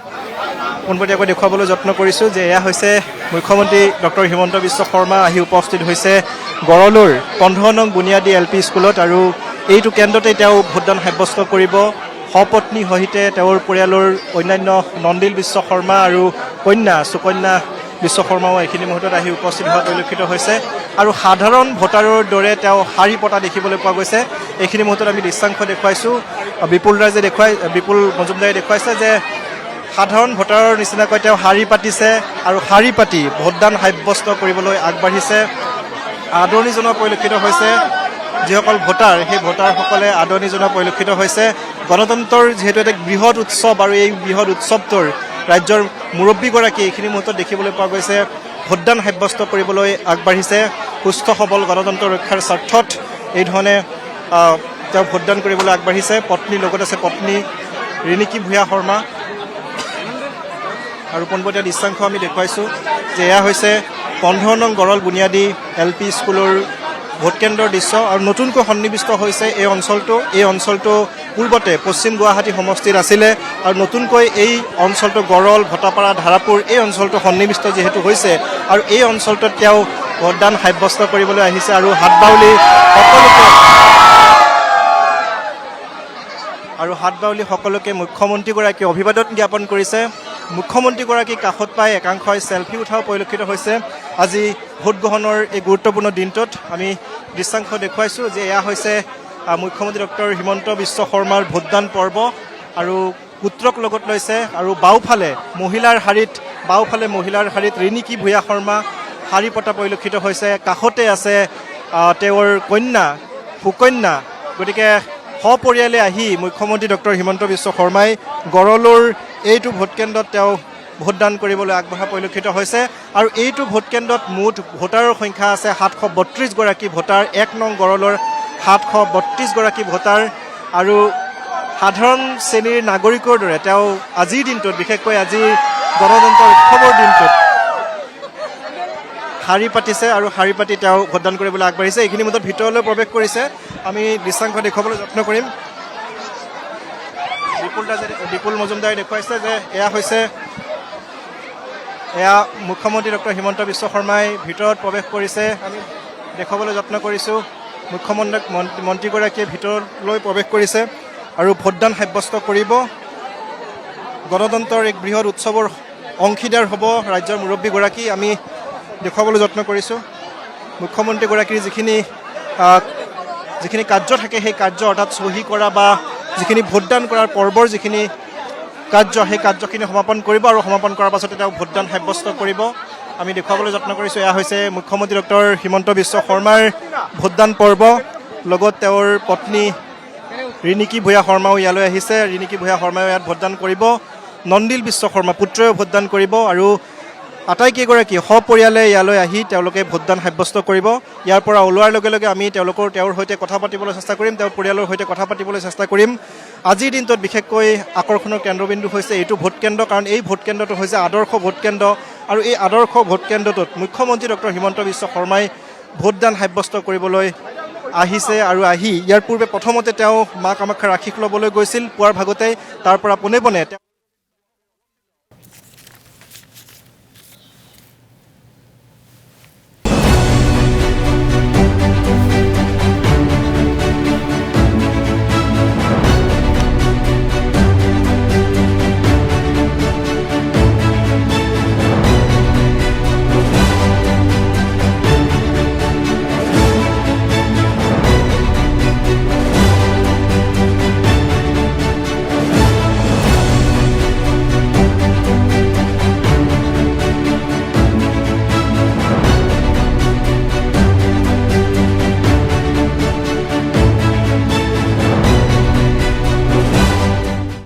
পোনপটীয়াকৈ দেখুৱাবলৈ যত্ন কৰিছোঁ যে এয়া হৈছে মুখ্যমন্ত্ৰী ডক্টৰ হিমন্ত বিশ্ব শৰ্মা আহি উপস্থিত হৈছে গড়লুৰ 15 নং বুনিয়াদী LP স্কুলত আৰু এইটো কেন্দ্ৰতে তেওঁ ভোটদান সাব্যস্ত কৰিব সপত্নী সহিতে তেওঁৰ পৰিয়ালৰ অন্যান্য নন্দিল বিশ্ব শৰ্মা আৰু কন্যা সুকন্যা বিশ্ব শৰ্মাও এইখিনি মুহূৰ্তত আহি উপস্থিত হোৱা পৰিলক্ষিত হৈছে আৰু সাধাৰণ ভোটাৰৰ দৰে তেওঁ শাৰী পতা দেখিবলৈ পোৱা গৈছে এইখিনি মুহূৰ্তত আমি দৃশ্যাংশ দেখুৱাইছোঁ বিপুল মজুমদাৰে দেখুৱাইছে যে সাধাৰণ ভোটাৰৰ নিচিনাকৈ তেওঁ শাৰী পাতিছে আৰু শাৰী পাতি ভোটদান সাব্যস্ত কৰিবলৈ আগবাঢ়িছে আদৰণি জনোৱা পৰিলক্ষিত হৈছে যিসকল ভোটাৰ সেই ভোটাৰসকলে আদৰণি জনোৱা পৰিলক্ষিত হৈছে গণতন্ত্ৰৰ যিহেতু এটা বৃহৎ উৎসৱ আৰু এই বৃহৎ উৎসৱটোৰ ৰাজ্যৰ মুৰব্বীগৰাকী এইখিনি মুহূৰ্তত দেখিবলৈ পোৱা গৈছে ভোটদান সাব্যস্ত কৰিবলৈ আগবাঢ়িছে সুস্থ সবল গণতন্ত্ৰ ৰক্ষাৰ স্বাৰ্থত এইধৰণে তেওঁ ভোটদান কৰিবলৈ আগবাঢ়িছে পত্নীৰ লগত আছে পত্নী ৰিণিকী ভূঞা শৰ্মা আৰু পোনপটীয়া দৃশ্যাংশ আমি দেখুৱাইছোঁ যে এয়া হৈছে 15 নং গড়ল বুনিয়াদী LP স্কুলৰ ভোটকেন্দ্ৰৰ দৃশ্য আৰু নতুনকৈ সন্নিৱিষ্ট হৈছে এই অঞ্চলটো পূৰ্বতে পশ্চিম গুৱাহাটী সমষ্টিত আছিলে আৰু নতুনকৈ এই অঞ্চলটো গড়ল ভটাপাৰা ধাৰাপুৰ এই অঞ্চলটো সন্নিৱিষ্ট যিহেতু হৈছে আৰু এই অঞ্চলটোত তেওঁ ভোটদান সাব্যস্ত কৰিবলৈ আহিছে আৰু হাত বাউলি সকলোকে মুখ্যমন্ত্ৰীগৰাকী অভিবাদন জ্ঞাপন কৰিছে মুখ্যমন্ত্ৰীগৰাকীৰ কাষত পাই একাংশই চেলফি উঠাও পৰিলক্ষিত হৈছে আজি ভোট গ্ৰহণৰ এই গুৰুত্বপূৰ্ণ দিনটোত আমি দৃশ্যাংশ দেখুৱাইছোঁ যে এয়া হৈছে মুখ্যমন্ত্ৰী ডক্টৰ হিমন্ত বিশ্ব শৰ্মাৰ ভোটদান পৰ্ব আৰু পুত্ৰক লগত লৈছে আৰু বাওঁফালে মহিলাৰ শাৰীত ৰিণিকী ভূঞা শৰ্মা শাৰী পতা পৰিলক্ষিত হৈছে কাষতে আছে তেওঁৰ কন্যা সুকন্যা গতিকে সপৰিয়ালে আহি মুখ্যমন্ত্ৰী ডক্টৰ হিমন্ত বিশ্ব শৰ্মাই গড়লুৰ এইটো ভোটকেন্দ্ৰত তেওঁ ভোটদান কৰিবলৈ আগবঢ়া পৰিলক্ষিত হৈছে আৰু এইটো ভোটকেন্দ্ৰত মুঠ ভোটাৰৰ সংখ্যা আছে 732 গৰাকী ভোটাৰ 1 নং গড়লৰ 732 গৰাকী ভোটাৰ আৰু সাধাৰণ শ্ৰেণীৰ নাগৰিকৰ দৰে তেওঁ আজিৰ দিনটোত বিশেষকৈ আজি গণতন্ত্ৰ উৎসৱৰ দিনটোত শাৰী পাতিছে আৰু শাৰী পাতি তেওঁ ভোটদান কৰিবলৈ আগবাঢ়িছে এইখিনি মুহূৰ্তত ভিতৰলৈ প্ৰৱেশ কৰিছে আমি দৃশ্যাংশ দেখুৱাবলৈ যত্ন কৰিম বিপুল মজুমদাৰে দেখুৱাইছে যে এয়া মুখ্যমন্ত্ৰী ডক্টৰ হিমন্ত বিশ্ব শৰ্মাই ভিতৰত প্ৰৱেশ কৰিছে আমি দেখুৱাবলৈ যত্ন কৰিছোঁ মন্ত্ৰীগৰাকীয়ে ভিতৰলৈ প্ৰৱেশ কৰিছে আৰু ভোটদান সাব্যস্ত কৰিব গণতন্ত্ৰৰ এক বৃহৎ উৎসৱৰ অংশীদাৰ হ'ব ৰাজ্যৰ মুৰব্বীগৰাকী আমি দেখুৱাবলৈ যত্ন কৰিছোঁ মুখ্যমন্ত্ৰীগৰাকীৰ যিখিনি কাৰ্য থাকে সেই কাৰ্য অৰ্থাৎ চহী কৰা বা যিখিনি ভোটদান কৰাৰ পৰ্বৰ যিখিনি কাৰ্য সেই কাৰ্যখিনি সমাপন কৰিব আৰু সমাপন কৰাৰ পাছতে তেওঁ ভোটদান সাব্যস্ত কৰিব আমি দেখুৱাবলৈ যত্ন কৰিছোঁ এয়া হৈছে মুখ্যমন্ত্ৰী ডক্টৰ হিমন্ত বিশ্ব শৰ্মাৰ ভোটদান পৰ্ব লগত তেওঁৰ পত্নী ৰিণিকী ভূঞা শৰ্মাও ইয়ালৈ আহিছে ৰিণিকী ভূঞা শৰ্মাও ইয়াত ভোটদান কৰিব নন্দিল বিশ্ব শৰ্মা পুত্ৰইও ভোটদান কৰিব আৰু আটাইকেইগৰাকী সপৰিয়ালে ইয়ালৈ আহি তেওঁলোকে ভোটদান সাব্যস্ত কৰিব ইয়াৰ পৰা ওলোৱাৰ লগে লগে আমি তেওঁৰ সৈতে কথা পাতিবলৈ চেষ্টা কৰিম তেওঁৰ পৰিয়ালৰ সৈতে কথা পাতিবলৈ চেষ্টা কৰিম আজিৰ দিনটোত বিশেষকৈ আকৰ্ষণৰ কেন্দ্ৰবিন্দু হৈছে এইটো ভোটকেন্দ্ৰ কাৰণ এই ভোটকেন্দ্ৰটো হৈছে আদৰ্শ ভোটকেন্দ্ৰ আৰু এই আদৰ্শ ভোটকেন্দ্ৰটোত মুখ্যমন্ত্ৰী ডক্টৰ হিমন্ত বিশ্ব শৰ্মাই ভোটদান সাব্যস্ত কৰিবলৈ আহিছে আৰু আহি ইয়াৰ পূৰ্বে প্ৰথমতে তেওঁ মা কামাখ্যাৰ আশীষ ল'বলৈ গৈছিল পুৱাৰ ভাগতে তাৰ পৰা পোনে পোনে